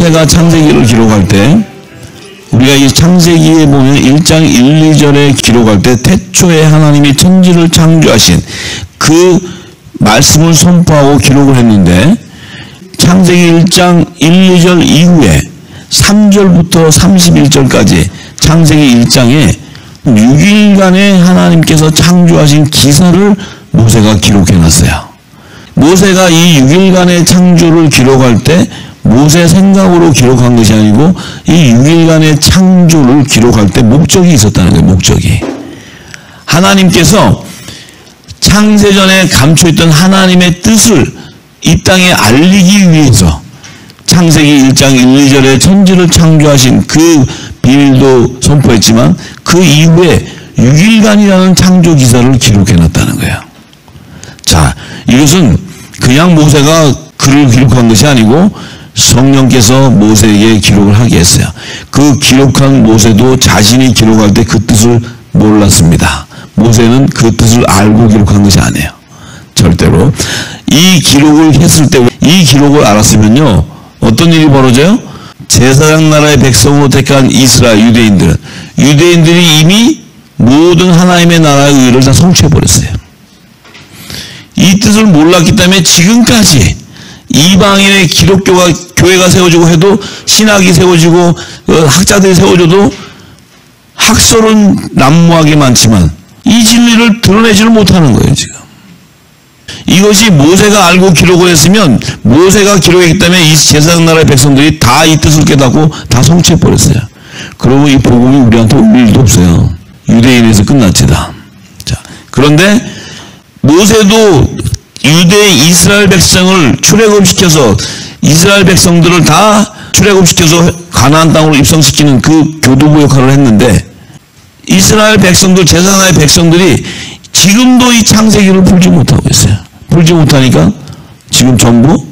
모세가 창세기를 기록할 때 우리가 이 창세기에 보면 1장 1, 2절에 기록할 때 태초에 하나님이 천지를 창조하신 그 말씀을 선포하고 기록을 했는데 창세기 1장 1, 2절 이후에 3절부터 31절까지 창세기 1장에 6일간에 하나님께서 창조하신 기사를 모세가 기록해놨어요. 모세가 이 6일간의 창조를 기록할 때 모세 생각으로 기록한 것이 아니고 이 6일간의 창조를 기록할 때 목적이 있었다는 거예요. 목적이. 하나님께서 창세전에 감춰있던 하나님의 뜻을 이 땅에 알리기 위해서 창세기 1장 1, 2절에 천지를 창조하신 그 비밀도 선포했지만 그 이후에 6일간이라는 창조 기사를 기록해놨다는 거예요. 자, 이것은 그냥 모세가 글을 기록한 것이 아니고 성령께서 모세에게 기록을 하게 했어요. 그 기록한 모세도 자신이 기록할 때 그 뜻을 몰랐습니다. 모세는 그 뜻을 알고 기록한 것이 아니에요. 절대로. 이 기록을 했을 때, 이 기록을 알았으면요, 어떤 일이 벌어져요? 제사장 나라의 백성으로 택한 이스라엘 유대인들이 이미 모든 하나님의 나라의 의를 다 성취해버렸어요. 이 뜻을 몰랐기 때문에 지금까지 이방인의 교회가 세워지고 해도 신학이 세워지고 학자들이 세워져도 학설은 난무하게 많지만 이 진리를 드러내지를 못하는 거예요. 지금 이것이 모세가 알고 기록을 했으면 모세가 기록했기 때문에 이 제사장 나라의 백성들이 다 이 뜻을 깨닫고 다 성취해버렸어요. 그러고 이 복음이 우리한테 올 일도 없어요. 유대인에서 끝났지다. 자, 그런데 모세도 이스라엘 백성을 출애굽시켜서 이스라엘 백성들을 다 출애굽시켜서 가나안 땅으로 입성시키는 그 교도부 역할을 했는데 이스라엘 백성들, 제사장의 백성들이 지금도 이 창세기를 풀지 못하고 있어요. 풀지 못하니까 지금 전부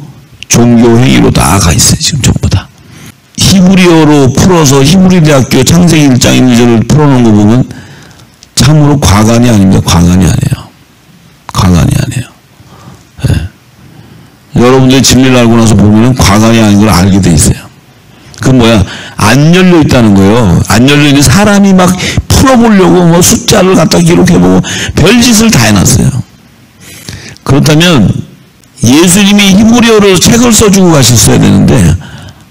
종교 행위로 다 가 있어요. 지금 전부 다. 히브리어로 풀어서 히브리 대학교 창세기 1장 1절을 풀어놓은 거 보면 참으로 과간이 아닙니다. 과간이 아니에요. 과간이 아니에요. 네. 여러분들이 진리를 알고 나서 보면 과간이 아닌 걸 알게 돼 있어요. 그 뭐야? 안 열려 있다는 거예요. 안 열려 있는 사람이 막 풀어보려고 뭐 숫자를 갖다 기록해보고 별짓을 다 해놨어요. 그렇다면 예수님이 히브리어로 책을 써주고 가셨어야 되는데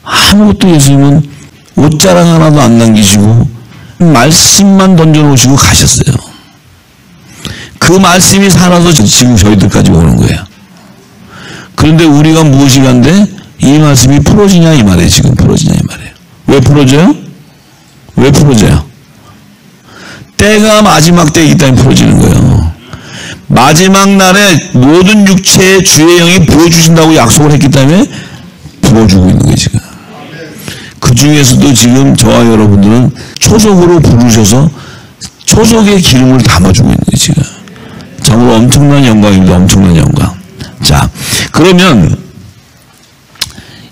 아무것도 예수님은 옷자랑 하나도 안 남기시고 말씀만 던져놓으시고 가셨어요. 그 말씀이 살아서 지금 저희들까지 오는 거예요. 그런데 우리가 무엇이 간데 이 말씀이 풀어지냐 이 말이에요. 지금 풀어지냐 이 말이에요. 왜 풀어져요? 왜 풀어져요? 때가 마지막 때이기 때문에 풀어지는 거예요. 마지막 날에 모든 육체의 주의 영이 부어주신다고 약속을 했기 때문에 부어주고 있는 거예요. 지금. 그 중에서도 지금 저와 여러분들은 초석으로 부르셔서 초석의 기름을 담아주고 있는 거예요. 지금. 정말 엄청난 영광입니다. 엄청난 영광. 자, 그러면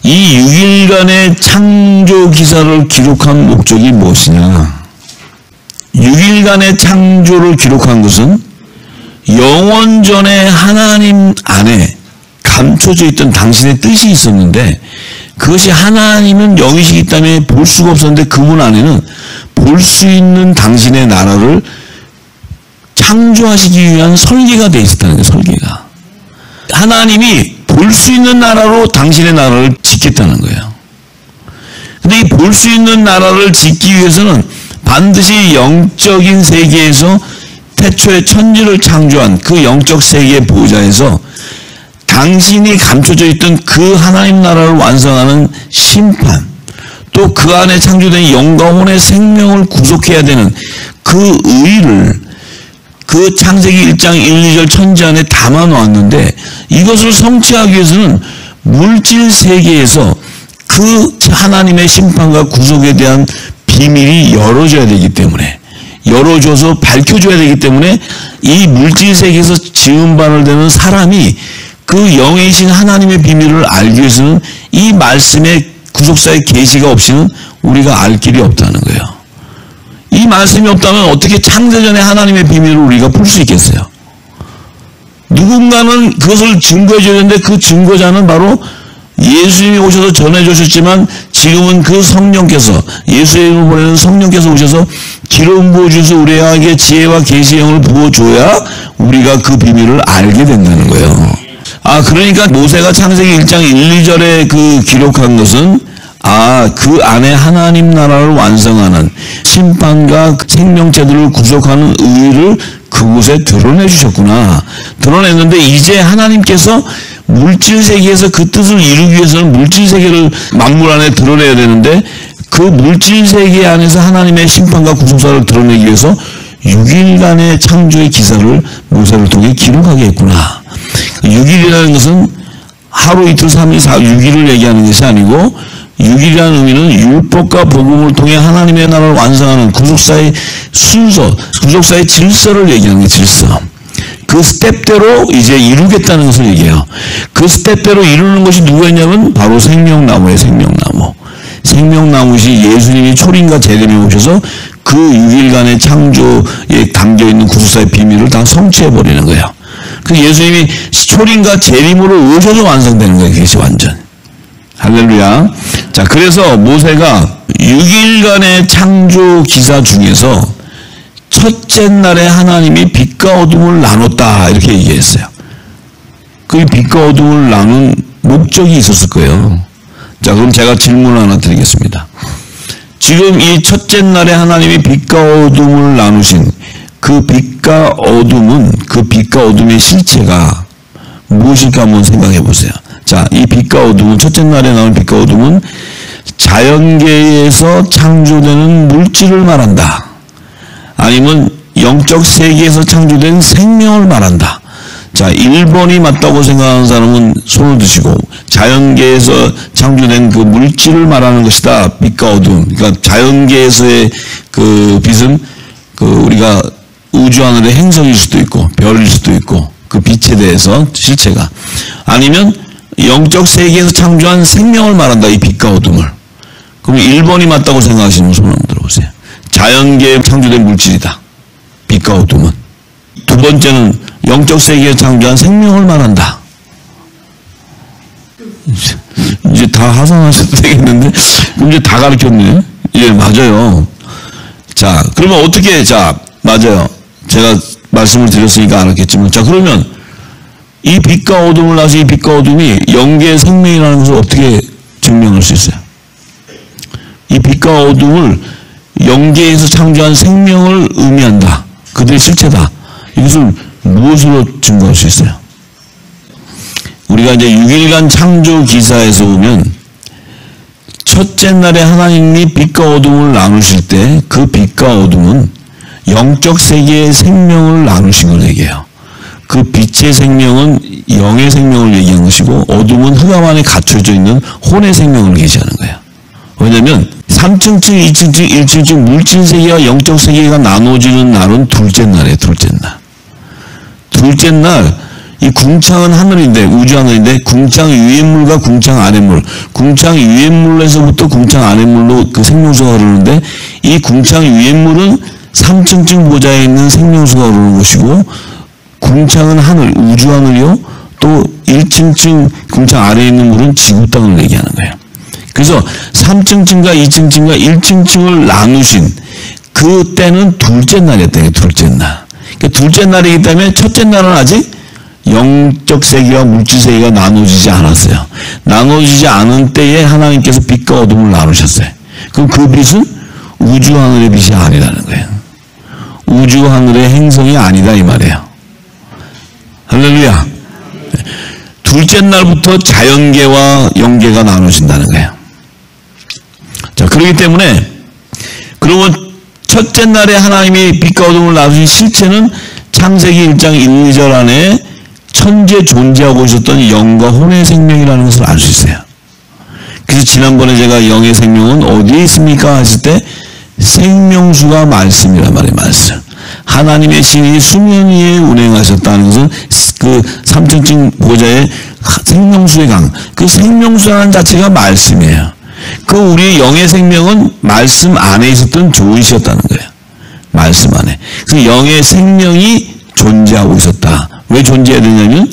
이 6일간의 창조 기사를 기록한 목적이 무엇이냐? 6일간의 창조를 기록한 것은 영원전에 하나님 안에 감춰져 있던 당신의 뜻이 있었는데 그것이 하나님은 영이시기 때문에 볼 수가 없었는데 그분 안에는 볼 수 있는 당신의 나라를 창조하시기 위한 설계가 되어 있었다는 거예요. 설계가. 하나님이 볼 수 있는 나라로 당신의 나라를 짓겠다는 거예요. 근데 이 볼 수 있는 나라를 짓기 위해서는 반드시 영적인 세계에서 태초에 천지를 창조한 그 영적 세계의 보좌에서 당신이 감춰져 있던 그 하나님 나라를 완성하는 심판, 또 그 안에 창조된 영과 혼의 생명을 구속해야 되는 그 의를 그 창세기 1장 1, 2절 천지 안에 담아 놓았는데 이것을 성취하기 위해서는 물질 세계에서 그 하나님의 심판과 구속에 대한 비밀이 열어져야 되기 때문에 열어줘서 밝혀줘야 되기 때문에 이 물질 세계에서 지음반을 되는 사람이 그 영이신 하나님의 비밀을 알기 위해서는 이 말씀의 구속사의 계시가 없이는 우리가 알 길이 없다는 거예요. 이 말씀이 없다면 어떻게 창세전에 하나님의 비밀을 우리가 풀 수 있겠어요? 누군가는 그것을 증거해 줘야 되는데 그 증거자는 바로 예수님이 오셔서 전해 주셨지만 지금은 그 성령께서, 예수의 이름을 보내는 성령께서 오셔서 기름 부어주셔서 우리에게 지혜와 계시의 영을 부어줘야 우리가 그 비밀을 알게 된다는 거예요. 그러니까 모세가 창세기 1장 1, 2절에 그 기록한 것은 그 안에 하나님 나라를 완성하는 심판과 생명체들을 구속하는 의를 그곳에 드러내 주셨구나. 드러냈는데 이제 하나님께서 물질 세계에서 그 뜻을 이루기 위해서는 물질 세계를 만물 안에 드러내야 되는데 그 물질 세계 안에서 하나님의 심판과 구속사를 드러내기 위해서 6일간의 창조의 기사를 모세를 통해 기록하게 했구나. 6일이라는 것은 하루 이틀 3일 4일 6일을 얘기하는 것이 아니고 6일이라는 의미는 율법과 복음을 통해 하나님의 나라를 완성하는 구속사의 순서, 구속사의 질서를 얘기하는 게 질서. 그 스텝대로 이제 이루겠다는 것을 얘기해요. 그 스텝대로 이루는 것이 누구였냐면 바로 생명나무예요. 생명나무. 생명나무시 예수님이 초림과 재림에 오셔서 그 6일간의 창조에 담겨있는 구속사의 비밀을 다 성취해버리는 거예요. 그 예수님이 초림과 재림으로 오셔서 완성되는 거예요. 그것이 완전. 할렐루야. 자, 그래서 모세가 6일간의 창조 기사 중에서 첫째 날에 하나님이 빛과 어둠을 나눴다 이렇게 얘기했어요. 그 빛과 어둠을 나눈 목적이 있었을 거예요. 자, 그럼 제가 질문을 하나 드리겠습니다. 지금 이 첫째 날에 하나님이 빛과 어둠을 나누신 그 빛과 어둠은, 그 빛과 어둠의 실체가 무엇일까 한번 생각해 보세요. 자, 이 빛과 어둠은, 첫째 날에 나온 빛과 어둠은 자연계에서 창조되는 물질을 말한다. 아니면 영적 세계에서 창조된 생명을 말한다. 자, 1번이 맞다고 생각하는 사람은 손을 드시고, 자연계에서 창조된 그 물질을 말하는 것이다. 빛과 어둠. 그러니까 자연계에서의 그 빛은 그 우리가 우주 하늘의 행성일 수도 있고, 별일 수도 있고, 그 빛에 대해서 실체가. 아니면 영적 세계에서 창조한 생명을 말한다. 이 빛과 어둠을. 그럼 1번이 맞다고 생각하시는 손 한번 들어보세요. 자연계에 창조된 물질이다. 빛과 어둠은. 두 번째는 영적 세계에 창조한 생명을 말한다. 이제 다 하산하셔도 되겠는데, 그럼 이제 다 가르쳤네. 예, 맞아요. 자, 그러면 어떻게, 자, 맞아요. 제가 말씀을 드렸으니까 알았겠지만, 자, 그러면 이 빛과 어둠을 나서 이 빛과 어둠이 영계의 생명이라는 것을 어떻게 증명할 수 있어요? 이 빛과 어둠을 영계에서 창조한 생명을 의미한다. 그들의 실체다. 이것을 무엇으로 증거할 수 있어요? 우리가 이제 6일간 창조 기사에서 보면 첫째 날에 하나님이 빛과 어둠을 나누실 때 그 빛과 어둠은 영적 세계의 생명을 나누신 걸 얘기해요. 그 빛의 생명은 영의 생명을 얘기한 것이고 어둠은 흑암 안에 갇혀져 있는 혼의 생명을 계시하는 거예요. 왜냐하면 3층층, 2층층, 1층층 물질 세계와 영적 세계가 나눠지는 날은 둘째 날이에요. 둘째 날. 둘째 날, 이 궁창은 하늘인데, 우주 하늘인데, 궁창 위의 물과 궁창 아래 물, 궁창 위의 물에서부터 궁창 아래 물로 그 생명수가 흐르는데, 이 궁창 위의 물은 3층층 보좌에 있는 생명수가 흐르는 것이고, 궁창은 하늘, 우주 하늘이요, 또 1층층 궁창 아래에 있는 물은 지구 땅을 얘기하는 거예요. 그래서 3층층과 2층층과 1층층을 나누신 그 때는 둘째 날이었대요. 둘째 날. 그러니까 둘째 날이기 때문에 첫째 날은 아직 영적 세계와 물질 세계가 나눠지지 않았어요. 나눠지지 않은 때에 하나님께서 빛과 어둠을 나누셨어요. 그럼 그 빛은 우주 하늘의 빛이 아니라는 거예요. 우주 하늘의 행성이 아니다 이 말이에요. 할렐루야. 둘째 날부터 자연계와 영계가 나눠진다는 거예요. 자, 그렇기 때문에 그러면 첫째 날에 하나님이 빛과 어둠을 나누신 실체는 창세기 1장 1, 2절 안에 천재 존재하고 있었던 영과 혼의 생명이라는 것을 알 수 있어요. 그래서 지난번에 제가 영의 생명은 어디에 있습니까? 했을 때 생명수가 말씀이란 말이에요. 말씀. 하나님의 신이 수면 위에 운행하셨다는 것은 그 3층층 보좌의 생명수의 강, 그 생명수라는 자체가 말씀이에요. 그 우리의 영의 생명은 말씀 안에 있었던 조이셨다는 거예요. 말씀 안에. 그래서 영의 생명이 존재하고 있었다. 왜 존재해야 되냐면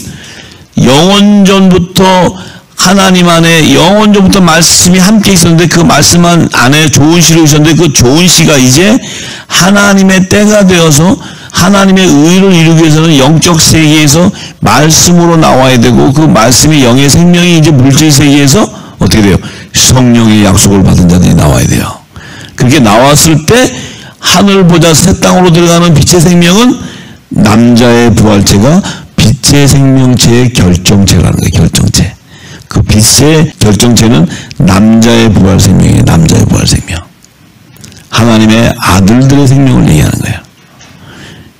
영원전부터 하나님 안에 영원전부터 말씀이 함께 있었는데 그 말씀 안에 좋은 씨로 있었는데 그 좋은 씨가 이제 하나님의 때가 되어서 하나님의 의를 이루기 위해서는 영적 세계에서 말씀으로 나와야 되고 그 말씀이 영의 생명이 이제 물질 세계에서 어떻게 돼요? 성령의 약속을 받은 자들이 나와야 돼요. 그렇게 나왔을 때 하늘 보자 새 땅으로 들어가는 빛의 생명은 남자의 부활체가 빛의 생명체의 결정체라는 거예요. 결정체. 그 빛의 결정체는 남자의 부활 생명이에요. 남자의 부활 생명. 하나님의 아들들의 생명을 얘기하는 거예요.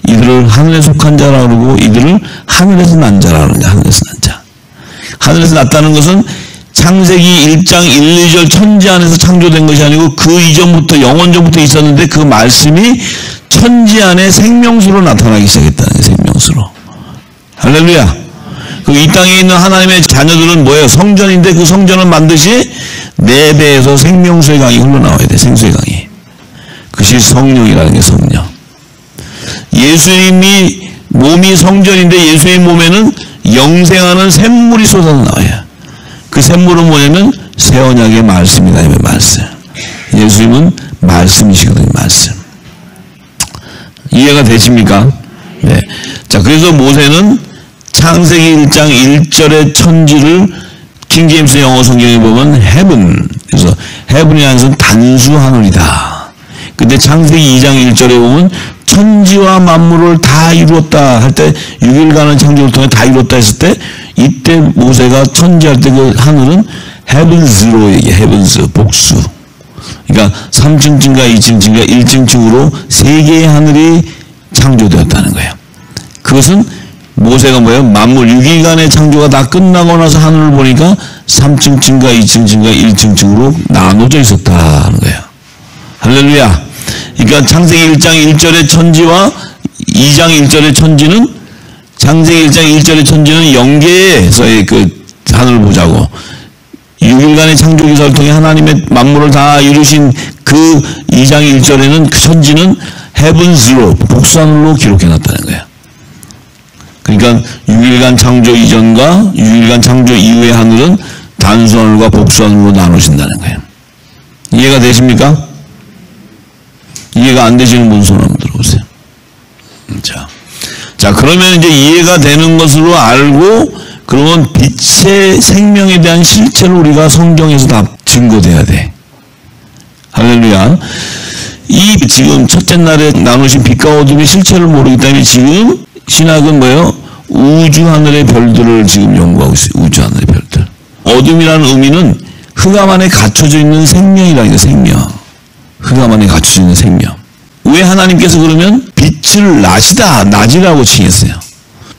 이들을 하늘에 속한 자라고 그러고 이들을 하늘에서 난 자라고 그러냐. 하늘에서 난 자. 하늘에서 났다는 것은 창세기 1장 1, 2절 천지 안에서 창조된 것이 아니고 그 이전부터 영원전부터 있었는데 그 말씀이 천지 안에 생명수로 나타나기 시작했다는 거예요. 생명수로. 할렐루야. 이 땅에 있는 하나님의 자녀들은 뭐예요? 성전인데 그 성전은 반드시 내 배에서 생명수의 강이 흘러나와야 돼. 생수의 강이. 그것이 성령이라는 게 성령. 예수님이 몸이 성전인데 예수님 몸에는 영생하는 샘물이 쏟아져 나와요. 그 샘물은 뭐냐면 새 언약의 말씀이다. 말씀. 예수님은 말씀이시거든요. 말씀. 이해가 되십니까? 네. 자, 그래서 모세는 창세기 1장 1절의 천지를 킹제임스 영어 성경에 보면 heaven. 그래서 heaven이라는 것은 단수 하늘이다. 근데 창세기 2장 1절에 보면 천지와 만물을 다 이루었다 할 때 6일간의 창조를 통해 다 이루었다 했을 때 이때 모세가 천지할 때 그 하늘은 heavens로 얘기해. heavens 복수. 그러니까 3층층과 2층층과 1층층으로 세 개의 하늘이 창조되었다는 거예요. 그것은 모세가 뭐예요? 만물 6일간의 창조가 다 끝나고 나서 하늘을 보니까 3층층과 2층층과 1층층으로 나눠져 있었다는 거예요. 할렐루야. 그러니까 창세기 1장 1절의 천지와 2장 1절의 천지는 창세기 1장 1절의 천지는 영계에서의 그 하늘을 보자고 6일간의 창조 기사를 통해 하나님의 만물을 다 이루신 그 2장 1절에는 그 천지는 heavens로 복수하늘로 기록해놨다는 거예요. 그러니까 6일간 창조 이전과 6일간 창조 이후의 하늘은 단수하늘과 복수하늘로 나누신다는 거예요. 이해가 되십니까? 이해가 안 되시는 분 손 한번 들어보세요. 자, 그러면 이제 이해가 되는 것으로 알고, 그러면 빛의 생명에 대한 실체를 우리가 성경에서 다 증거돼야 돼. 할렐루야. 이 지금 첫째 날에 나누신 빛과 어둠의 실체를 모르기 때문에 지금 신학은 뭐예요? 우주 하늘의 별들을 지금 연구하고 있어요. 우주 하늘의 별들. 어둠이라는 의미는 흑암 안에 갇혀져 있는 생명이라는 게 생명. 흑암 안에 갇혀져 있는 생명. 왜 하나님께서 그러면 빛을 낮이라고 칭했어요.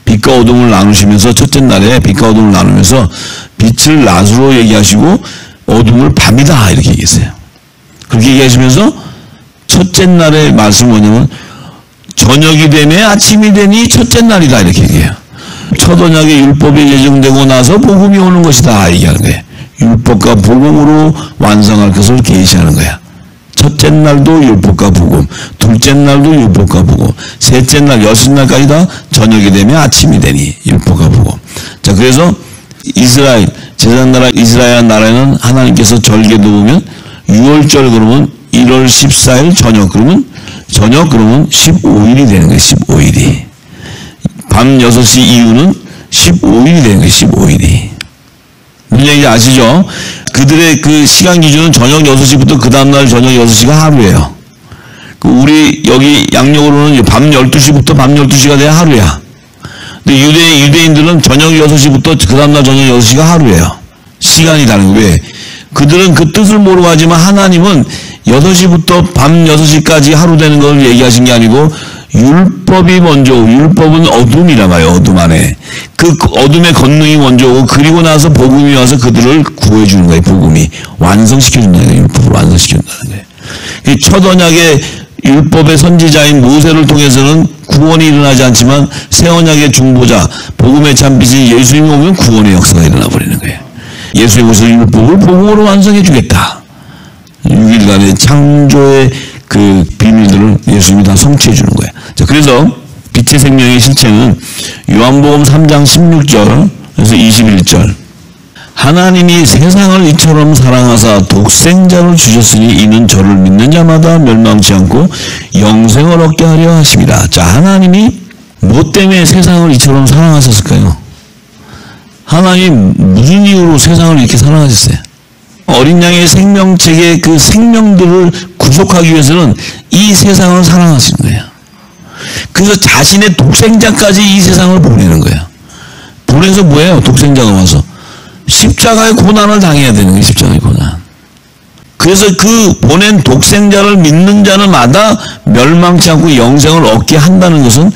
빛과 어둠을 나누시면서 첫째 날에 빛과 어둠을 나누면서 빛을 낮으로 얘기하시고 어둠을 밤이다 이렇게 얘기했어요. 그렇게 얘기하시면서 첫째 날의 말씀은 뭐냐면 저녁이 되매 아침이 되니 첫째 날이다 이렇게 얘기해요. 첫 언약의 율법이 예정되고 나서 복음이 오는 것이다 얘기하는 거예요. 율법과 복음으로 완성할 것을 계시하는 거야. 첫째 날도 율법과 복음, 둘째 날도 율법과 복음, 셋째 날, 여섯 날까지 다 저녁이 되면 아침이 되니 율법과 복음. 자, 그래서 이스라엘, 제사나라 이스라엘 나라에는 하나님께서 절기도 보면 6월절 그러면 1월 14일 저녁 그러면 15일이 되는 거예요. 15일이. 밤 6시 이후는 15일이 되는 거예요. 15일이. 무슨 얘기인지 아시죠? 그들의 그 시간 기준은 저녁 6시부터 그 다음날 저녁 6시가 하루예요. 우리 여기 양력으로는 밤 12시부터 밤 12시가 돼야 하루야. 근데 유대인들은 저녁 6시부터 그 다음날 저녁 6시가 하루예요. 시간이 다른 거예요. 왜? 그들은 그 뜻을 모르고 하지만 하나님은 6시부터 밤 6시까지 하루 되는 걸 얘기하신 게 아니고 율법이 먼저, 율법은 어둠이라 봐요. 어둠 안에. 그 어둠의 권능이 먼저 오고 그리고 나서 복음이 와서 그들을 구해주는 거예요. 복음이. 완성시켜준다는 거예요. 율법을 완성시켜준다는 거예요. 첫 언약의 율법의 선지자인 모세를 통해서는 구원이 일어나지 않지만 새 언약의 중보자, 복음의 참빛이 예수님이 오면 구원의 역사가 일어나 버리는 거예요. 예수님이 오셔서 율법을 복음으로 완성해 주겠다. 6일간의 창조의 그 비밀들을 예수님이 다 성취해 주는 거예요. 자, 그래서 빛의 생명의 실체는 요한복음 3장 16절에서 21절. 하나님이 세상을 이처럼 사랑하사 독생자를 주셨으니 이는 저를 믿는 자마다 멸망치 않고 영생을 얻게 하려 하심이라. 자, 하나님이 뭐 때문에 세상을 이처럼 사랑하셨을까요? 하나님 무슨 이유로 세상을 이렇게 사랑하셨어요? 어린 양의 생명책의 그 생명들을 구속하기 위해서는 이 세상을 사랑하시는 거예요. 그래서 자신의 독생자까지 이 세상을 보내는 거예요. 보내서 뭐예요? 독생자가 와서 십자가의 고난을 당해야 되는 거예요. 십자가의 고난. 그래서 그 보낸 독생자를 믿는 자는마다 멸망치 않고 영생을 얻게 한다는 것은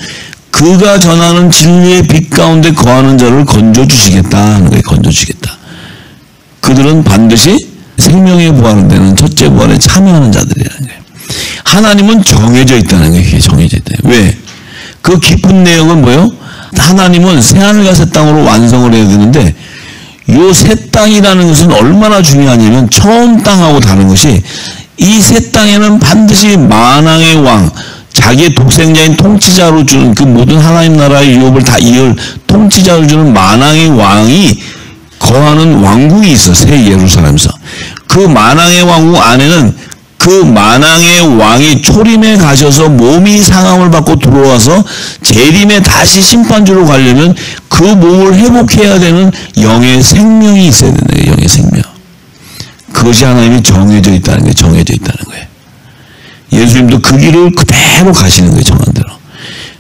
그가 전하는 진리의 빛 가운데 거하는 자를 건져주시겠다 하는 거예요. 건져주시겠다. 그들은 반드시 생명의 부활은 되는 첫째 부활에 참여하는 자들이라는 거예요. 하나님은 정해져 있다는 거예요. 이게 정해져 있다. 왜? 그 깊은 내용은 뭐예요? 하나님은 새하늘과 새 땅으로 완성을 해야 되는데 요 새 땅이라는 것은 얼마나 중요하냐면 처음 땅하고 다른 것이 이 새 땅에는 반드시 만왕의 왕, 자기의 독생자인 통치자로 주는 그 모든 하나님 나라의 유업을 다 이을 통치자로 주는 만왕의 왕이 거하는 왕궁이 있어. 새 예루살렘에서. 그 만왕의 왕궁 안에는 그 만왕의 왕이 초림에 가셔서 몸이 상함을 받고 들어와서 재림에 다시 심판주로 가려면 그 몸을 회복해야 되는 영의 생명이 있어야 되는 거예요. 영의 생명. 그것이 하나님이 정해져 있다는 거예요. 정해져 있다는 거예요. 예수님도 그 길을 그대로 가시는 거예요. 정한 대로.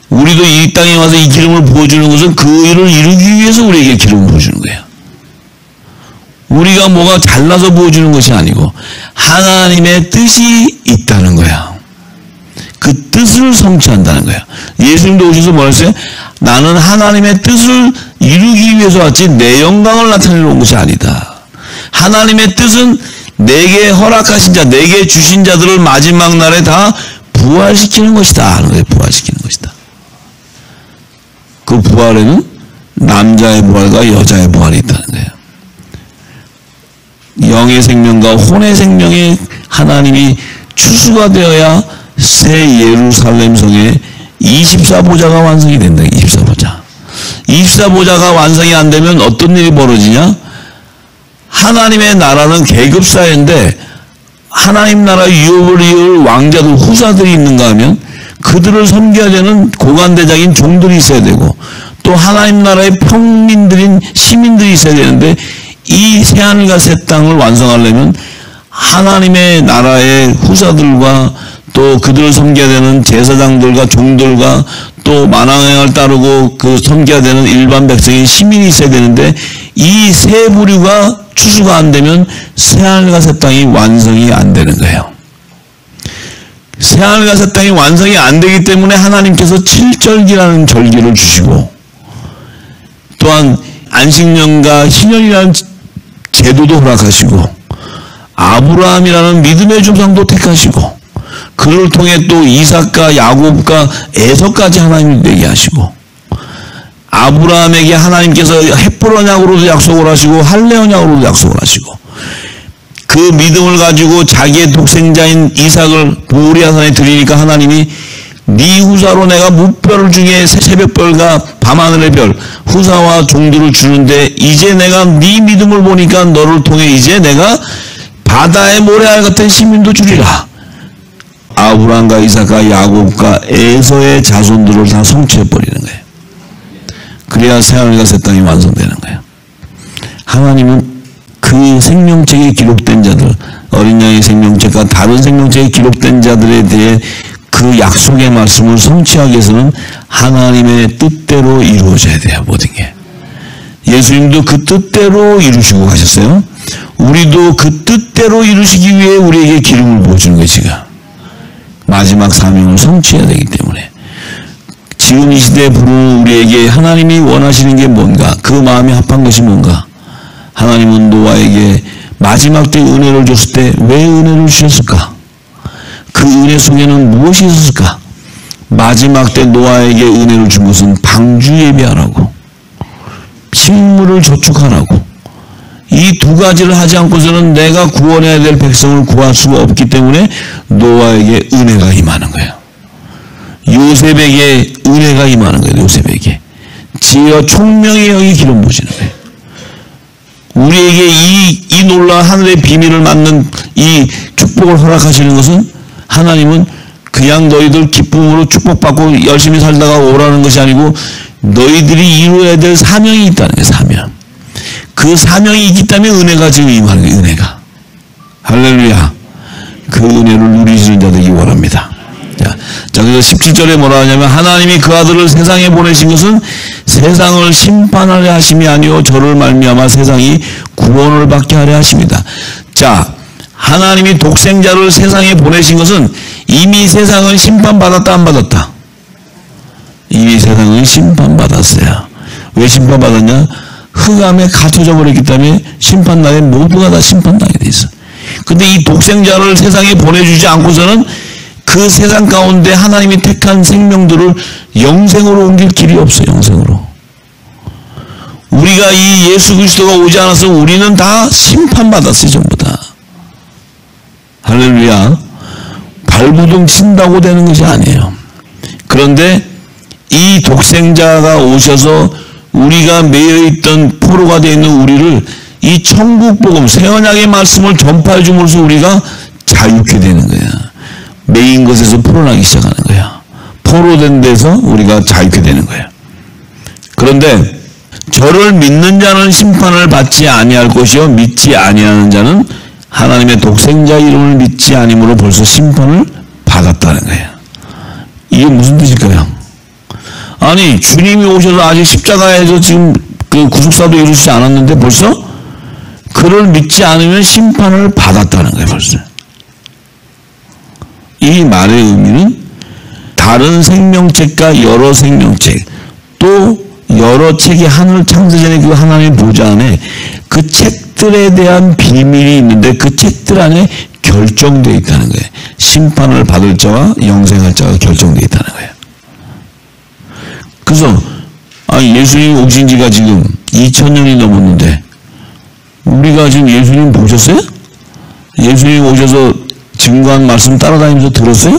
우리도 이 땅에 와서 이 기름을 부어주는 것은 그 일을 이루기 위해서 우리에게 기름을 부어주는 거예요. 우리가 뭐가 잘나서 부어주는 것이 아니고 하나님의 뜻이 있다는 거야. 그 뜻을 성취한다는 거야. 예수님도 오셔서 뭐라 했어요? 나는 하나님의 뜻을 이루기 위해서 왔지 내 영광을 나타내러 온 것이 아니다. 하나님의 뜻은 내게 허락하신 자, 내게 주신 자들을 마지막 날에 다 부활시키는 것이다 하는 거예요. 부활시키는 것이다. 그 부활에는 남자의 부활과 여자의 부활이 있다는 거예요. 영의 생명과 혼의 생명에 하나님이 추수가 되어야 새 예루살렘 성에 24보좌가 완성이 된다. 24보좌. 24보좌가 완성이 안 되면 어떤 일이 벌어지냐? 하나님의 나라는 계급사회인데 하나님 나라 유업을 이을 왕자들, 후사들이 있는가 하면 그들을 섬겨야 되는 고관대장인 종들이 있어야 되고 또 하나님 나라의 평민들인 시민들이 있어야 되는데 이 새하늘과 새 땅을 완성하려면 하나님의 나라의 후사들과 또 그들을 섬겨야 되는 제사장들과 종들과 또 만왕행을 따르고 그 섬겨야 되는 일반 백성인 시민이 있어야 되는데 이 세 부류가 추수가 안 되면 새하늘과 새 땅이 완성이 안 되는 거예요. 새하늘과 새 땅이 완성이 안 되기 때문에 하나님께서 칠절기라는 절기를 주시고 또한 안식년과 희년이라는 제도도 허락하시고 아브라함이라는 믿음의 조상도 택하시고 그를 통해 또 이삭과 야곱과 에서까지 하나님이 되게 하시고 아브라함에게 하나님께서 헷볼 언약으로도 약속을 하시고 할례 언약으로도 약속을 하시고 그 믿음을 가지고 자기의 독생자인 이삭을 모리아산에 드리니까 하나님이 네 후사로 내가 무별 중에 새벽별과 밤하늘의 별 후사와 종들을 주는데 이제 내가 네 믿음을 보니까 너를 통해 이제 내가 바다의 모래알 같은 시민도 주리라. 아브라함과 이삭과 야곱과 에서의 자손들을 다 성취해버리는 거예요. 그래야 새하늘과 새 땅이 완성되는 거예요. 하나님은 그 생명책에 기록된 자들, 어린 양의 생명책과 다른 생명책에 기록된 자들에 대해 그 약속의 말씀을 성취하기 위해서는 하나님의 뜻대로 이루어져야 돼요. 모든 게. 예수님도 그 뜻대로 이루시고 가셨어요. 우리도 그 뜻대로 이루시기 위해 우리에게 기름을 부어주는 거예요. 지금 마지막 사명을 성취해야 되기 때문에 지금 이 시대에 부르는 우리에게 하나님이 원하시는 게 뭔가, 그 마음에 합한 것이 뭔가. 하나님은 노아에게 마지막 때 은혜를 줬을 때 왜 은혜를 주셨을까? 그 은혜 속에는 무엇이 있었을까? 마지막 때 노아에게 은혜를 준 것은 방주 예비하라고, 식물을 저축하라고. 이 두 가지를 하지 않고서는 내가 구원해야 될 백성을 구할 수가 없기 때문에 노아에게 은혜가 임하는 거예요. 요셉에게 은혜가 임하는 거예요. 요셉에게 지혜와 총명의 영이 기름 부으시는 거예요. 우리에게 이 놀라운 하늘의 비밀을 맞는 이 축복을 허락하시는 것은 하나님은 그냥 너희들 기쁨으로 축복받고 열심히 살다가 오라는 것이 아니고 너희들이 이루어야 될 사명이 있다는 거예요. 사명. 그 사명이 있기 때문에 은혜가 지금 임하는 거예요. 은혜가. 할렐루야. 그 은혜를 누리시는 자 되기 원합니다. 자, 그래서 17절에 뭐라 하냐면 하나님이 그 아들을 세상에 보내신 것은 세상을 심판하려 하심이 아니요 저를 말미암아 세상이 구원을 받게 하려 하십니다. 자, 하나님이 독생자를 세상에 보내신 것은 이미 세상은 심판받았다 안 받았다? 이미 세상은 심판받았어요. 왜 심판받았냐? 흑암에 갇혀져 버렸기 때문에 심판날에 모두가 다 심판당하게 돼 있어. 근데 이 독생자를 세상에 보내주지 않고서는 그 세상 가운데 하나님이 택한 생명들을 영생으로 옮길 길이 없어요. 영생으로. 우리가 이 예수 그리스도가 오지 않아서 우리는 다 심판받았어요. 전부 다. 할렐루야. 발부둥 친다고 되는 것이 아니에요. 그런데 이 독생자가 오셔서 우리가 매여있던 포로가 되어 있는 우리를 이 천국복음 새언약의 말씀을 전파해 줌으로써 우리가 자유케 되는 거야. 매인 것에서 풀어나기 시작하는 거야. 포로된 데서 우리가 자유케 되는 거야. 그런데 저를 믿는 자는 심판을 받지 아니할 것이요 믿지 아니하는 자는 하나님의 독생자 이름을 믿지 아니므로 벌써 심판을 받았다는 거예요. 이게 무슨 뜻일까요? 아니 주님이 오셔서 아직 십자가에서 지금 그 구속사도 이루시지 않았는데 벌써 그를 믿지 않으면 심판을 받았다는 거예요. 벌써. 이 말의 의미는 다른 생명책과 여러 생명책 또 여러 책이 하늘 창세전에 그 하나님의 보좌 안에 그 책들에 대한 비밀이 있는데 그 책들 안에 결정되어 있다는 거예요. 심판을 받을 자와 영생할 자가 결정되어 있다는 거예요. 그래서 예수님 오신 지가 지금 2000년이 넘었는데 우리가 지금 예수님 보셨어요? 예수님 오셔서 증거한 말씀 따라다니면서 들었어요?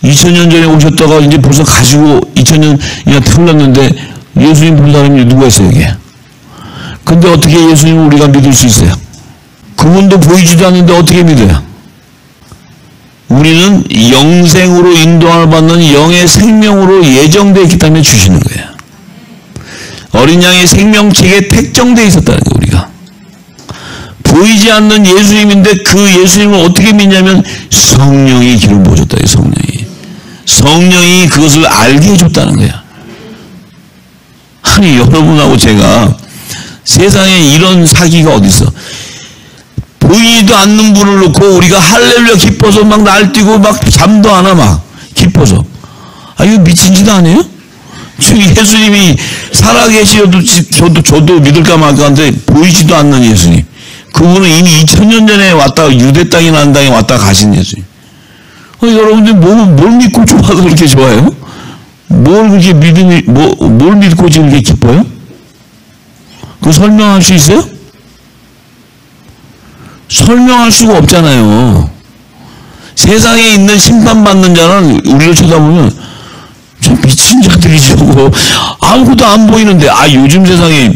2000년 전에 오셨다가 이제 벌써 가시고 2000년이나 흘렀는데 예수님 본 사람이 누가 있어요, 여기? 근데 어떻게 예수님을 우리가 믿을 수 있어요? 그분도 보이지도 않는데 어떻게 믿어요? 우리는 영생으로 인도함을 받는 영의 생명으로 예정되어 있기 때문에 주시는 거예요. 어린 양의 생명책에 택정되어 있었다는 거예요, 우리가. 보이지 않는 예수님인데 그 예수님을 어떻게 믿냐면 성령이 기름 부어줬다. 성령이 그것을 알게 해줬다는 거야. 아니 여러분하고 제가 세상에 이런 사기가 어디 있어? 보이지도 않는 분을 놓고 우리가 할렐루야 기뻐서 막 날뛰고 막 잠도 안 와 막 기뻐서. 이거 미친 짓 아니에요? 지금 예수님이 살아계시어도 저도 믿을까 말까 한데 보이지도 않는 예수님. 그분은 이미 2000년 전에 왔다 유대 땅이나 한 땅에 왔다 가신 예수님. 여러분들 뭘 믿고 좋아서 그렇게 좋아해요? 뭘 그렇게 뭘 믿고 지금 그렇게 기뻐요? 그거 설명할 수 있어요? 설명할 수가 없잖아요. 세상에 있는 심판받는 자는 우리를 쳐다보면 좀 미친 자들이지 뭐 아무것도 안 보이는데 요즘 세상에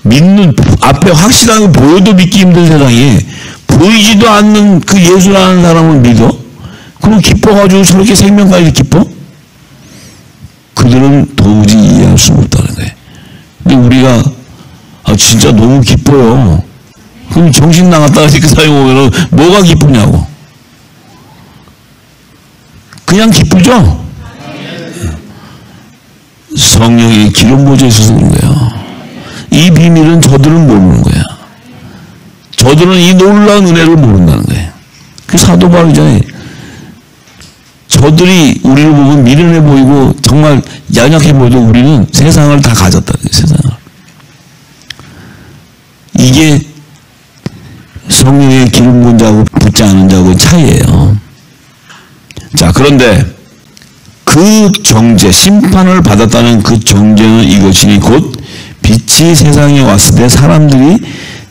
믿는 앞에 확실한 거 보여도 믿기 힘든 세상에 보이지도 않는 그 예수라는 사람을 믿어? 그럼 기뻐가지고 저렇게 생명까지 기뻐? 그들은 도무지 이해할 수 없다는 거예요. 근데 우리가 진짜 너무 기뻐요. 그럼 정신 나갔다가 그 사람이 오면은 뭐가 기쁘냐고. 그냥 기쁘죠? 성령이 기름 부어져 있어서 그런 거예요. 이 비밀은 저들은 모르는 거야. 저들은 이 놀라운 은혜를 모른다는 거예요. 그 사도 바울이잖아요. 저들이 우리를 보면 미련해 보이고 정말 연약해 보여도 우리는 세상을 다 가졌다는 거예요. 세상을. 이게 성령의 기름 부은 자하고 붙지 않은 자하고 차이예요. 자, 그런데 그 정죄, 심판을 받았다는 그 정죄는 이것이니 곧 빛이 세상에 왔을 때 사람들이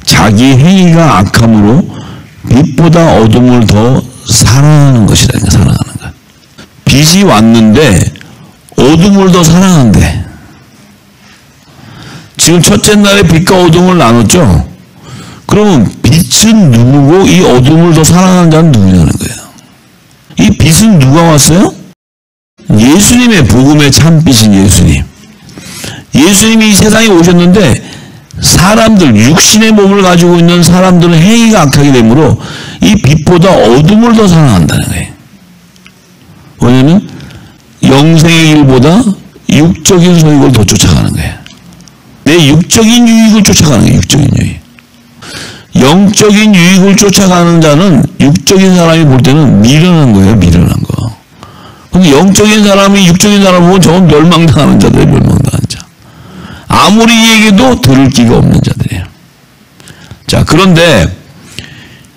자기 행위가 악함으로 빛보다 어둠을 더 사랑하는 것이라는 거야. 사랑하는 거야. 빛이 왔는데 어둠을 더 사랑한대. 지금 첫째 날에 빛과 어둠을 나눴죠. 그러면 빛은 누구고 이 어둠을 더 사랑하는 자는 누구냐는 거예요. 이 빛은 누가 왔어요? 예수님의 복음의 참빛인 예수님. 예수님이 이 세상에 오셨는데 사람들, 육신의 몸을 가지고 있는 사람들은 행위가 악하게 되므로 이 빛보다 어둠을 더 사랑한다는 거예요. 왜냐면 영생의 길보다 육적인 소익을 더 쫓아가는 거예요. 내 육적인 유익을 쫓아가는 거예요. 육적인 유익. 영적인 유익을 쫓아가는 자는 육적인 사람이 볼 때는 미련한 거예요. 미련한 거. 근데 영적인 사람이 육적인 사람을 보면 저건 멸망당하는 자들이에요. 멸망당하는 자. 아무리 얘기해도 들을 기가 없는 자들이에요. 자, 그런데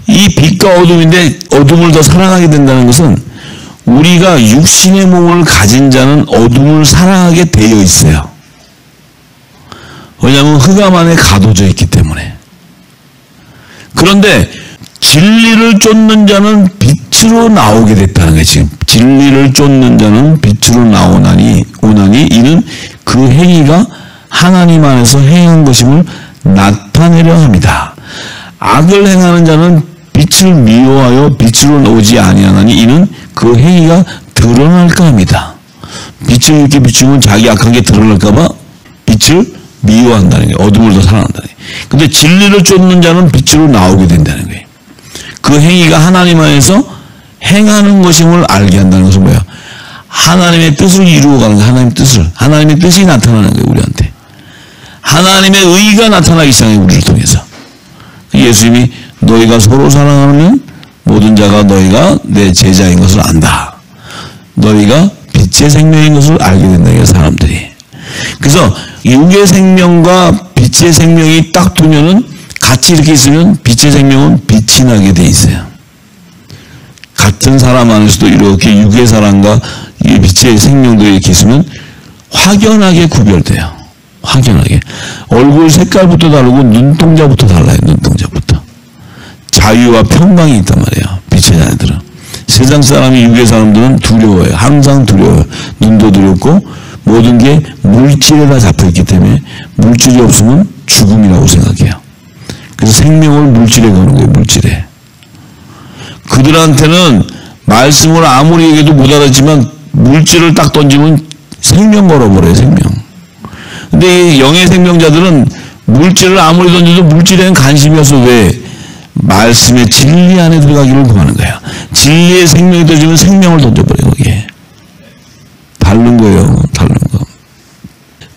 이 빛과 어둠인데 어둠을 더 사랑하게 된다는 것은 우리가 육신의 몸을 가진 자는 어둠을 사랑하게 되어 있어요. 왜냐하면 흑암 안에 가둬져 있기 때문에. 그런데 진리를 쫓는 자는 빛으로 나오게 됐다는 거예요. 지금 진리를 쫓는 자는 빛으로 오나니 이는 그 행위가 하나님 안에서 행한 것임을 나타내려 합니다. 악을 행하는 자는 빛을 미워하여 빛으로 오지 아니하나니 이는 그 행위가 드러날까 합니다. 빛을 이렇게 비추면 자기 악한 게 드러날까봐 빛을 미워한다는 거예요. 어둠을 더 사랑한다는 거예요. 근데 진리를 쫓는 자는 빛으로 나오게 된다는 거예요. 그 행위가 하나님 안에서 행하는 것임을 알게 한다는 것은 뭐야? 하나님의 뜻을 이루어가는 거예요. 하나님의 뜻이 나타나는 거예요. 우리한테. 하나님의 의가 나타나기 시작해요. 우리를 통해서. 예수님이 너희가 서로 사랑하면 모든 자가 너희가 내 제자인 것을 안다. 너희가 빛의 생명인 것을 알게 된다. 사람들이. 그래서 육의 생명과 빛의 생명이 딱 두면은 같이 이렇게 있으면 빛의 생명은 빛이 나게 돼 있어요. 같은 사람 안에서도 이렇게 육의 사람과 이 빛의 생명도 이렇게 있으면 확연하게 구별돼요. 확연하게. 얼굴 색깔부터 다르고 눈동자부터 달라요. 눈동자부터. 자유와 평강이 있단 말이에요. 빛의 자녀들은. 세상 사람이 육의 사람들은 두려워요. 항상 두려워요. 눈도 두렵고 모든 게 물질에다 잡혀있기 때문에 물질이 없으면 죽음이라고 생각해요. 그래서 생명을 물질에 거는 거예요. 물질에. 그들한테는 말씀을 아무리 얘기해도 못 알아듣지만 물질을 딱 던지면 생명 걸어버려요. 생명. 근데 이 영의 생명자들은 물질을 아무리 던져도 물질에는 관심이 없어. 왜? 말씀의 진리 안에 들어가기를 구하는 거야. 진리의 생명이 던지면 생명을 던져버려요. 거기에. 다른 거예요. 다른 거.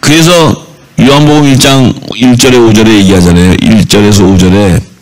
그래서 요한복음 1장 1절에 5절에 얘기하잖아요. 1절에서 5절에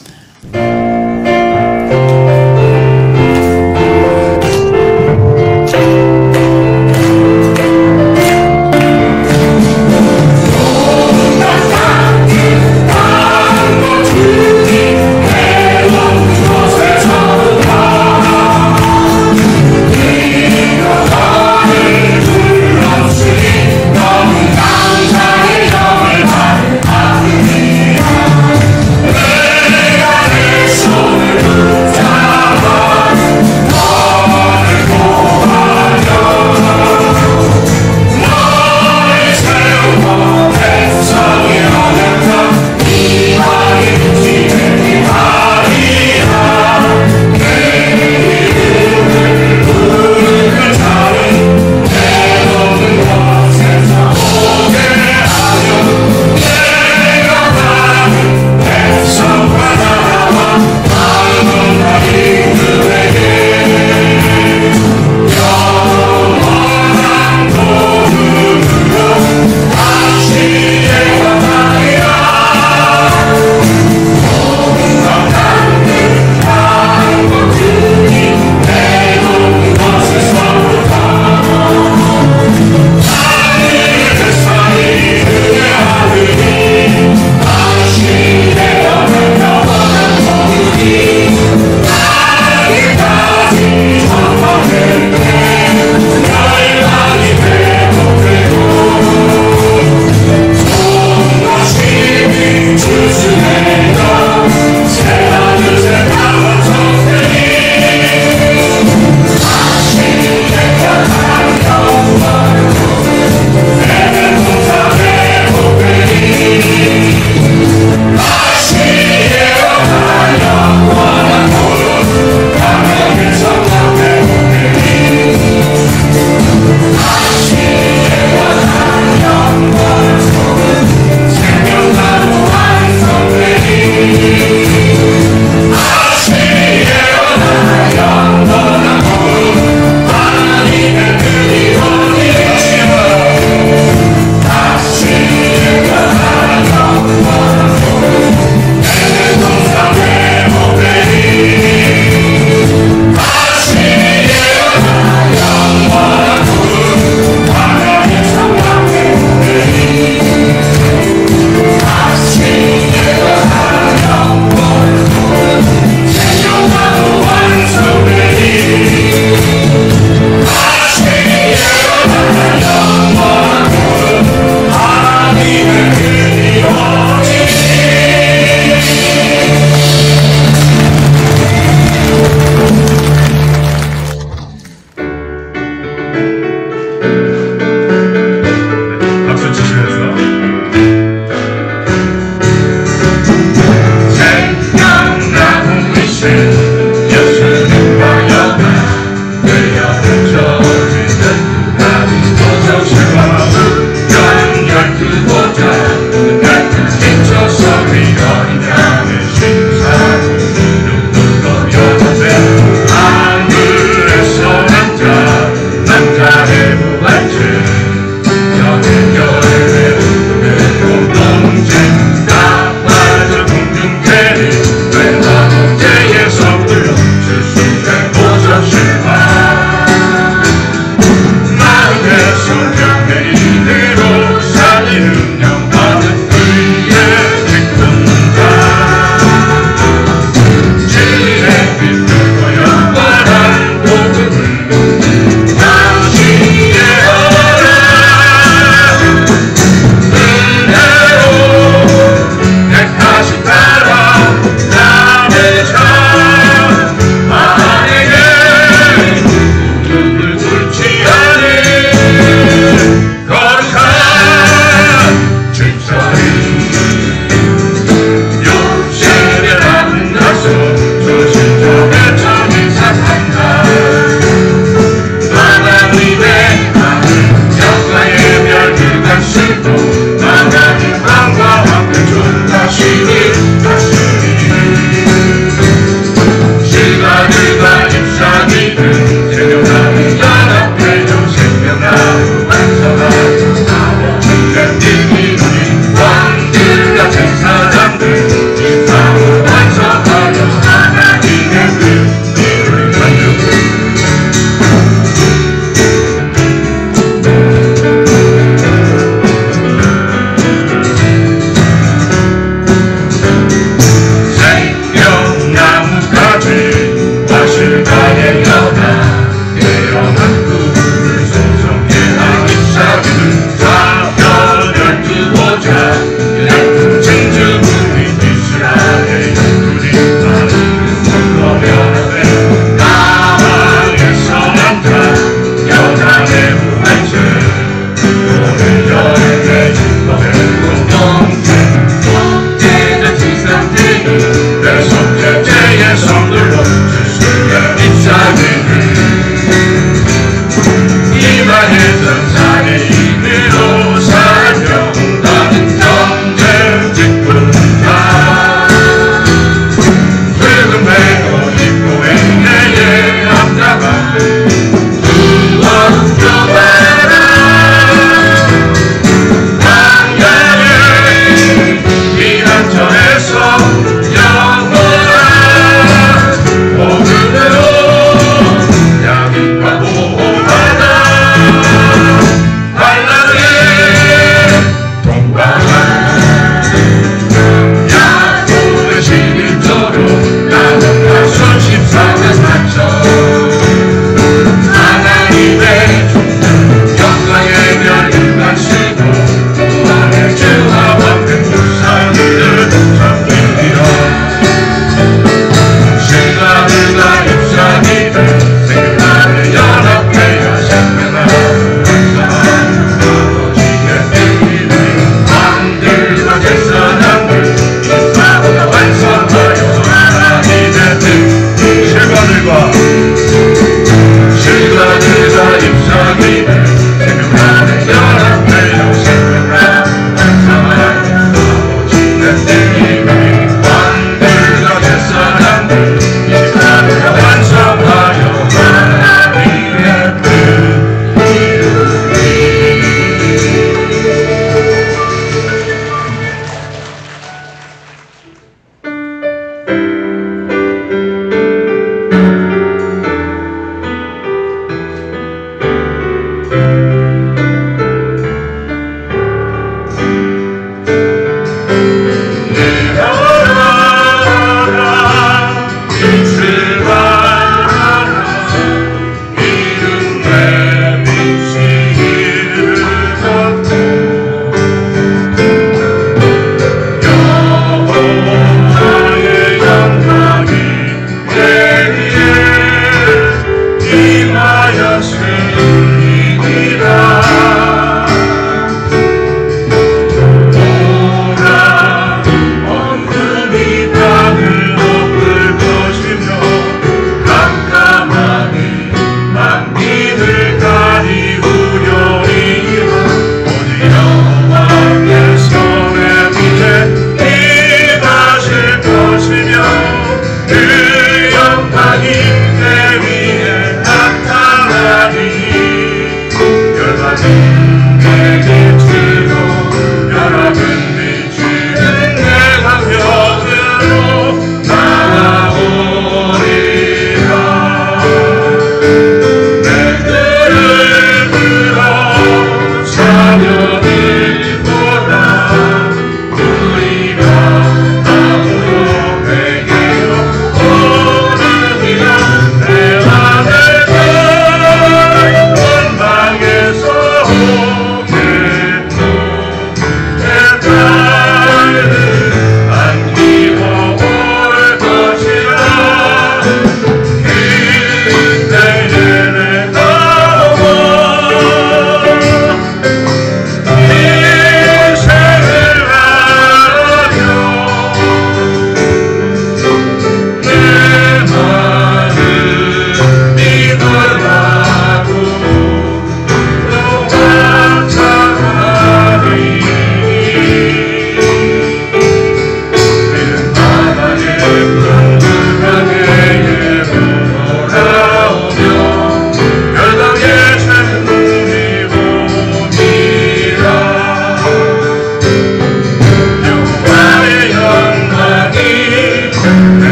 이만해선 자기 힘으로 사명하는 정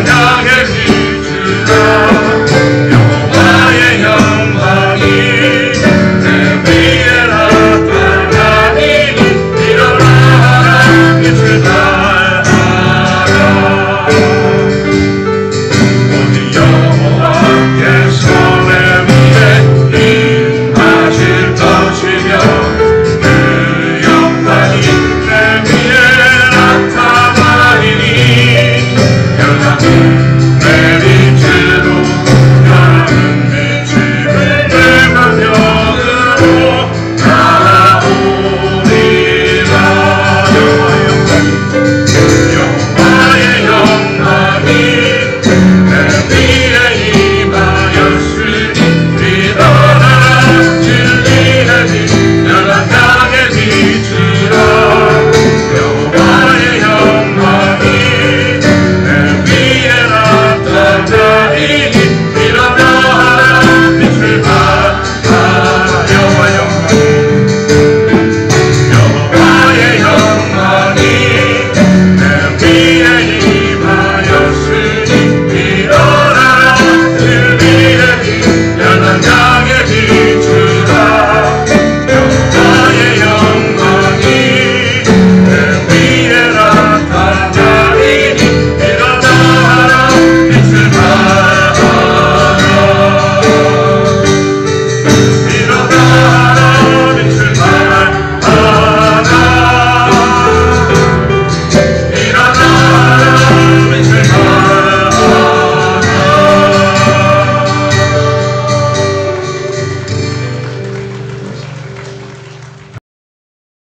찬양해 주시라